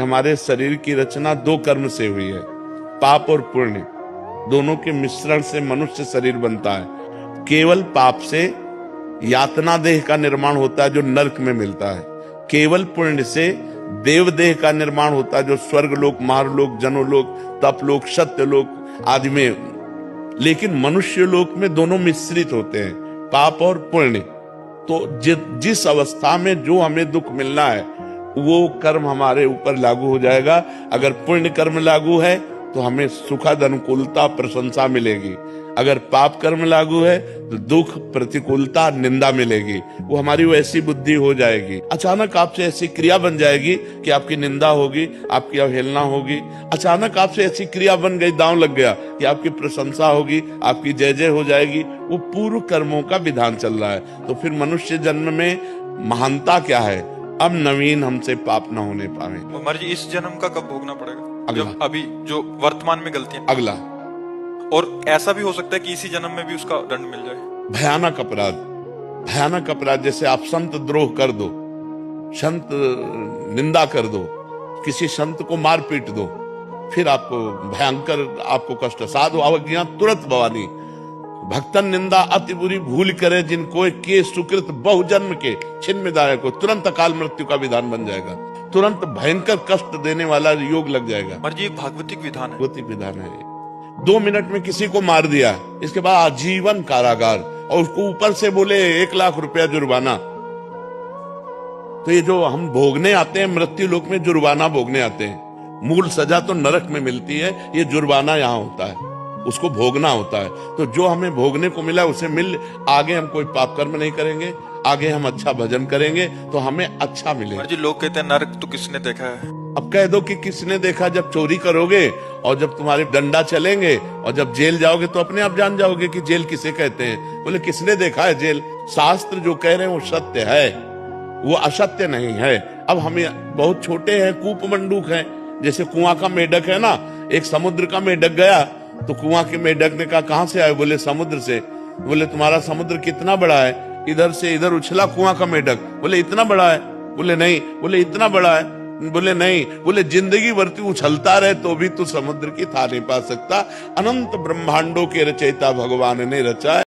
हमारे शरीर की रचना दो कर्म से हुई है, पाप और पुण्य। दोनों के मिश्रण से मनुष्य शरीर बनता है। केवल पाप से यातना देह का निर्माण होता है जो नरक में मिलता है। केवल पुण्य से देव देह का निर्माण होता है जो स्वर्ग लोक, महालोक, जनोलोक, तपलोक, सत्यलोक आदि में। लेकिन मनुष्य लोक में दोनों मिश्रित होते हैं, पाप और पुण्य। तो जिस अवस्था में जो हमें दुख मिलना है वो कर्म हमारे ऊपर लागू हो जाएगा। अगर पुण्य कर्म लागू है तो हमें सुखद, अनुकूलता, प्रशंसा मिलेगी। अगर पाप कर्म लागू है तो दुख, प्रतिकूलता, निंदा मिलेगी। वो हमारी वैसी बुद्धि हो जाएगी। अचानक आपसे ऐसी क्रिया बन जाएगी कि आपकी निंदा होगी, आपकी अवहेलना होगी। अचानक आपसे ऐसी क्रिया बन गई, दांव लग गया कि आपकी प्रशंसा होगी, आपकी जय जय हो जाएगी। वो पूर्व कर्मों का विधान चल रहा है। तो फिर मनुष्य जन्म में महानता क्या है? अब नवीन हमसे पाप न होने पावे। उमर जी, इस जन्म का कब भोगना पड़ेगा? अगला। जब अभी जो वर्तमान में गलतियां, अगला। और ऐसा भी हो सकता है कि इसी जन्म में भी उसका दंड मिल जाए। भयानक अपराध, भयानक अपराध। जैसे आप संत द्रोह कर दो, संत निंदा कर दो, किसी संत को मार पीट दो, फिर आपको भयंकर, आपको कष्ट। साधु अवज्ञा तुरंत भवानी, भक्तन निंदा अति बुरी भूल करे जिनको के सुकृत बहुजन्म के छिन्नदायक को। तुरंत अकाल मृत्यु का विधान बन जाएगा, तुरंत भयंकर कष्ट देने वाला योग लग जाएगा। उमर जी, भागवतिक विधान है। भागवतिक विधान है। 2 मिनट में किसी को मार दिया, इसके बाद आजीवन कारागार, और उसको ऊपर से बोले 1 लाख रुपया जुर्माना। तो ये जो हम भोगने आते हैं मृत्यु लोक में, जुर्माना भोगने आते हैं। मूल सजा तो नरक में मिलती है, ये जुर्माना यहाँ होता है, उसको भोगना होता है। तो जो हमें भोगने को मिला उसे मिल, आगे हम कोई पाप कर्म नहीं करेंगे, आगे हम अच्छा भजन करेंगे तो हमें अच्छा मिलेगा। जी, लोग कहते हैं नरक तो किसने देखा है? अब कह दो कि किसने देखा। जब चोरी करोगे और जब तुम्हारे डंडा चलेंगे और जब जेल जाओगे तो अपने आप जान जाओगे कि जेल किसे कहते हैं। बोले किसने देखा है जेल? शास्त्र जो कह रहे हैं वो सत्य है, वो असत्य नहीं है। अब हमें बहुत छोटे हैं, कूप मंडूक हैं। जैसे कुआं का मेढक है ना, एक समुद्र का मेढक गया तो कुआं के मेढक ने कहा कहां से आए? बोले समुद्र से। बोले तुम्हारा समुद्र कितना बड़ा है? इधर से इधर उछला कुआं का मेढक। बोले इतना बड़ा है? बोले नहीं। बोले इतना बड़ा है? बोले नहीं। बोले जिंदगी भर तू उछलता रहे तो भी तू समुद्र की था नहीं पा सकता। अनंत ब्रह्मांडों के रचयिता भगवान ने रचा है।